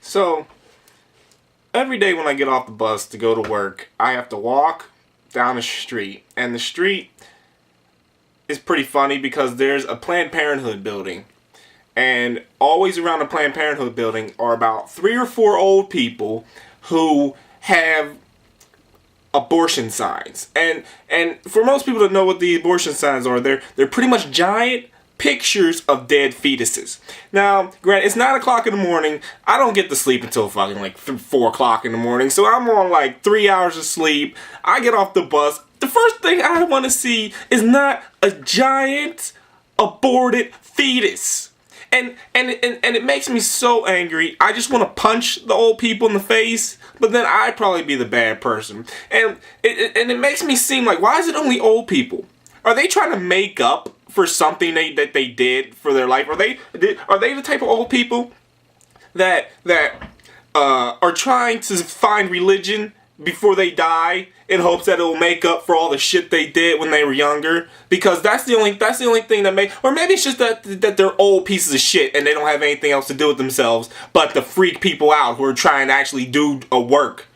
So, every day when I get off the bus to go to work, I have to walk down the street. And the street is pretty funny because there's a Planned Parenthood building. And always around the Planned Parenthood building are about 3 or 4 old people who have abortion signs. And for most people to know what the abortion signs are, they're pretty much giant pictures of dead fetuses. Now, granted, it's 9 o'clock in the morning. I don't get to sleep until fucking like 4 o'clock in the morning. So I'm on like 3 hours of sleep. I get off the bus. The first thing I want to see is not a giant aborted fetus. And it makes me so angry. I just want to punch the old people in the face, but then I'd probably be the bad person. And it makes me seem like, why is it only old people? Are they trying to make up for something that they did for their life? Are they the type of old people that are trying to find religion before they die in hopes that it will make up for all the shit they did when they were younger? Because that's the only thing that or maybe it's just that they're old pieces of shit and they don't have anything else to do with themselves but to freak people out who are trying to actually do a work.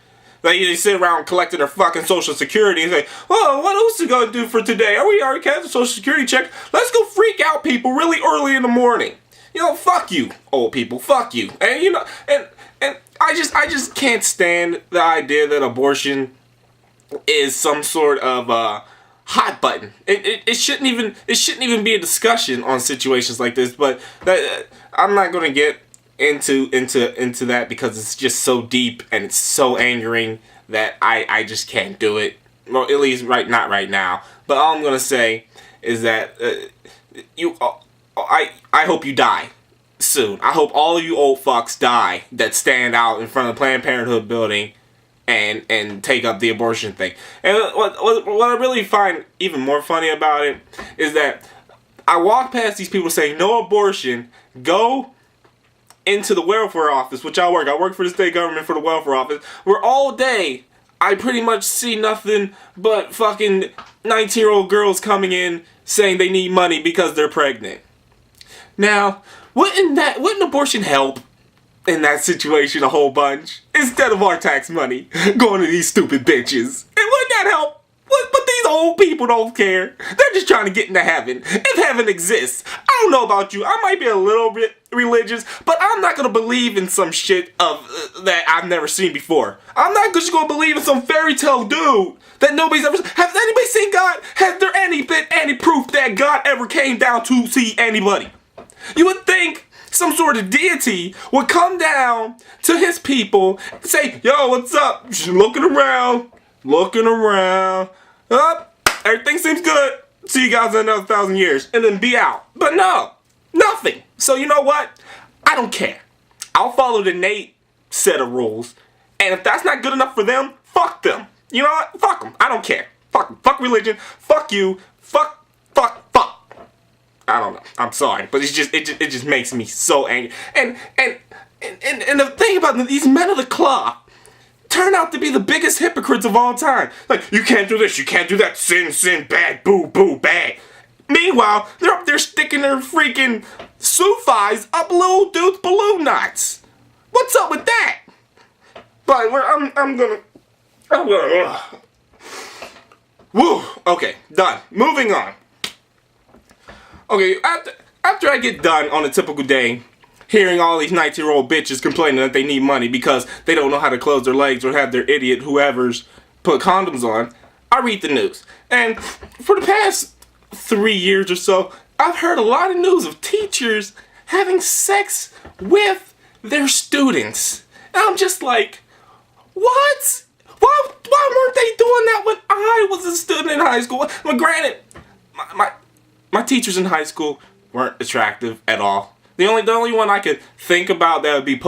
They sit around collecting their fucking social security and say, "Oh, what else we gonna do for today? Are we already got the social security check? Let's go freak out people really early in the morning." You know, fuck you, old people. Fuck you. And you know, and I just can't stand the idea that abortion is some sort of hot button. It shouldn't even be a discussion on situations like this. But I'm not gonna get into that because it's just so deep and it's so angering that I just can't do it. Well, at least not right now. But all I'm gonna say is that I hope you die soon. I hope all of you old fucks die that stand out in front of the Planned Parenthood building and take up the abortion thing. And what I really find even more funny about it is that I walk past these people saying no abortion, go into the welfare office, which I work for the state government for the welfare office, where all day I pretty much see nothing but fucking 19-year-old girls coming in saying they need money because they're pregnant. Now, wouldn't abortion help in that situation a whole bunch? Instead of our tax money going to these stupid bitches. And wouldn't that help? But these old people don't care. They're just trying to get into heaven. If heaven exists. I don't know about you. I might be a little bit religious, but I'm not going to believe in some shit that I've never seen before. I'm not just going to believe in some fairy tale dude that nobody's ever seen. Has anybody seen God? Has there been any proof that God ever came down to see anybody? You would think some sort of deity would come down to his people and say, "Yo, what's up? Just looking around. Everything seems good. See you guys in another 1,000 years." And then be out. But no, nothing. So you know what? I don't care. I'll follow the Nate set of rules. And if that's not good enough for them, fuck them. You know what? Fuck them. I don't care. Fuck them. Fuck religion. Fuck you. Fuck. I don't know. I'm sorry, but it just makes me so angry. And the thing about these men of the cloth turn out to be the biggest hypocrites of all time. Like, you can't do this, you can't do that, sin, bad, boo, bad. Meanwhile, they're up there sticking their freaking sufis up little dude's balloon knots. What's up with that? But I'm gonna. Woo. Okay, done. Moving on. Okay, after I get done on a typical day, hearing all these 19-year-old bitches complaining that they need money because they don't know how to close their legs or have their idiot whoever's put condoms on, I read the news. And for the past 3 years or so, I've heard a lot of news of teachers having sex with their students. And I'm just like, what? Why weren't they doing that when I was a student in high school? Well, granted, my teachers in high school weren't attractive at all. The only one I could think about that would be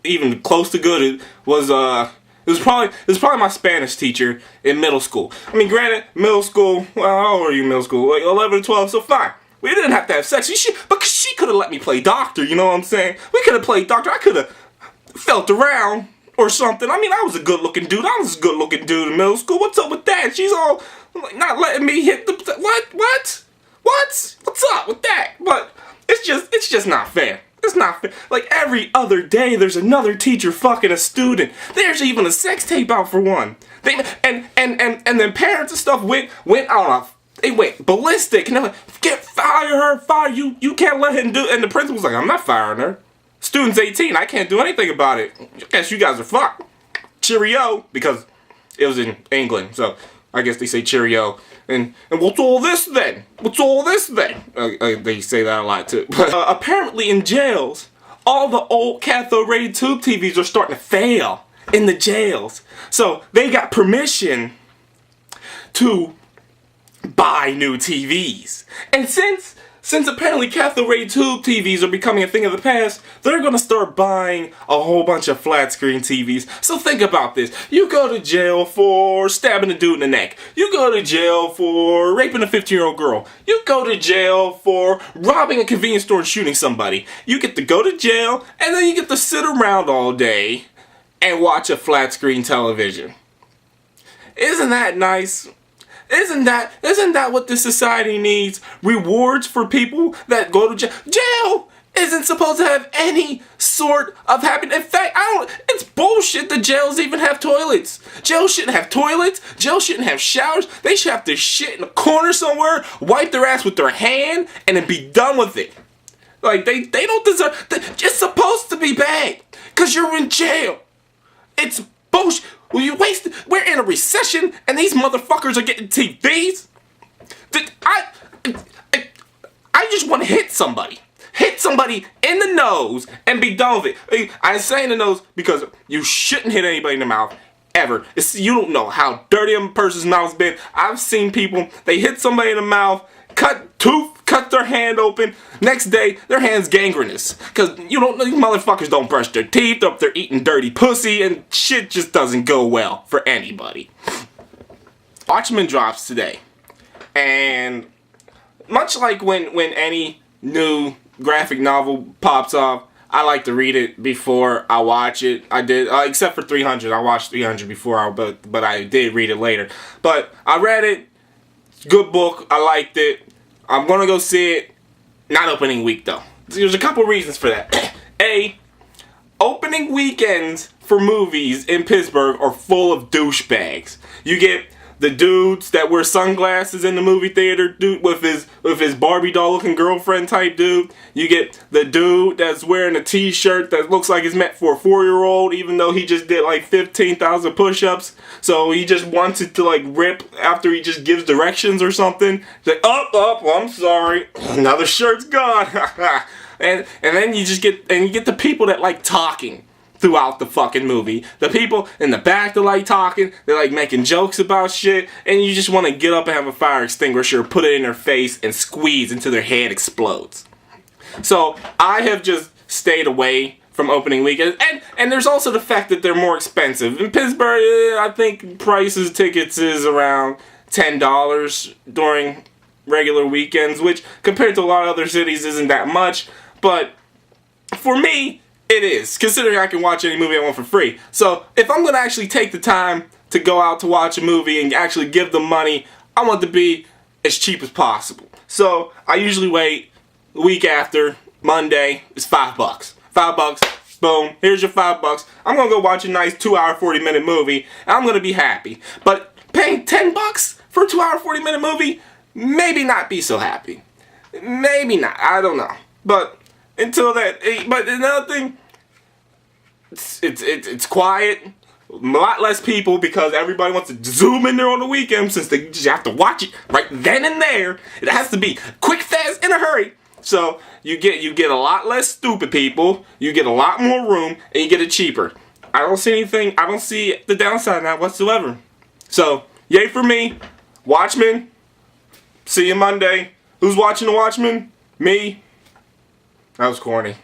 even close to good was it was probably my Spanish teacher in middle school. I mean, granted, middle school. Well, how old are you in middle school? Like 11 or 12. So fine, we didn't have to have sex. But she could have let me play doctor. You know what I'm saying? We could have played doctor. I could have felt around or something. I mean, I was a good-looking dude. In middle school. What's up with that? She's all like, not letting me hit the what? What's up with that? But it's just not fair. That's not fair. Like, every other day, there's another teacher fucking a student. There's even a sex tape out for one. And then parents and stuff went on they went ballistic. And they're like, fire her. You can't let him do it. And the principal's like, I'm not firing her. Student's 18. I can't do anything about it. I guess you guys are fucked. Cheerio. Because it was in England, so I guess they say cheerio. And what's all this then? What's all this then? They say that a lot too. But apparently in jails, all the old cathode ray tube TVs are starting to fail in the jails. So they got permission to buy new TVs. And since apparently cathode ray tube TVs are becoming a thing of the past, they're gonna start buying a whole bunch of flat screen TVs. So think about this. You go to jail for stabbing a dude in the neck. You go to jail for raping a 15-year-old girl. You go to jail for robbing a convenience store and shooting somebody. You get to go to jail, and then you get to sit around all day and watch a flat screen television. Isn't that nice? Isn't that what this society needs? Rewards for people that go to jail. Jail isn't supposed to have any sort of happiness. In fact, it's bullshit that jails even have toilets. Jail shouldn't have toilets. Jail shouldn't have showers. They should have to shit in a corner somewhere, wipe their ass with their hand, and then be done with it. Like, they don't deserve. It's supposed to be bad, because you're in jail. It's bullshit. Well, you wasted. We're in a recession, and these motherfuckers are getting TVs. I just want to hit somebody in the nose and be done with it. I say in the nose because you shouldn't hit anybody in the mouth ever. You don't know how dirty a person's mouth's been. I've seen people, they hit somebody in the mouth, cut their hand open. Next day, their hand's gangrenous. Because these motherfuckers don't brush their teeth, or they're eating dirty pussy, and shit just doesn't go well for anybody. Watchmen drops today. And much like when any new graphic novel pops up, I like to read it before I watch it. I did, except for 300. I watched 300 before, but I did read it later. But I read it. Good book. I liked it. I'm going to go see it. Not opening week, though. There's a couple reasons for that. A, opening weekends for movies in Pittsburgh are full of douchebags. You get the dudes that wear sunglasses in the movie theater, dude with his Barbie doll looking girlfriend type dude. You get the dude that's wearing a t-shirt that looks like it's meant for a 4-year-old, even though he just did like 15,000 push-ups. So he just wants it to like rip after he just gives directions or something. He's like, I'm sorry, another shirt's gone. and then you get the people that like talking throughout the fucking movie. The people in the back that like talking, they're like making jokes about shit, and you just want to get up and have a fire extinguisher, put it in their face, and squeeze until their head explodes. So I have just stayed away from opening weekends, and there's also the fact that they're more expensive. In Pittsburgh, I think prices tickets is around $10 during regular weekends, which compared to a lot of other cities isn't that much, but for me, it is, considering I can watch any movie I want for free. So, if I'm going to actually take the time to go out to watch a movie and actually give them money, I want it to be as cheap as possible. So, I usually wait the week after, Monday, it's $5. $5, boom, here's your $5. I'm going to go watch a nice 2-hour, 40-minute movie, and I'm going to be happy. But paying $10 for a 2-hour, 40-minute movie, maybe not be so happy. Maybe not, I don't know. But until that, but another thing, it's quiet, a lot less people because everybody wants to zoom in there on the weekend since they just have to watch it right then and there. It has to be quick, fast, in a hurry. So you get a lot less stupid people, you get a lot more room, and you get it cheaper. I don't see the downside of that whatsoever. So, yay for me. Watchmen. See you Monday. Who's watching the Watchmen? Me. That was corny.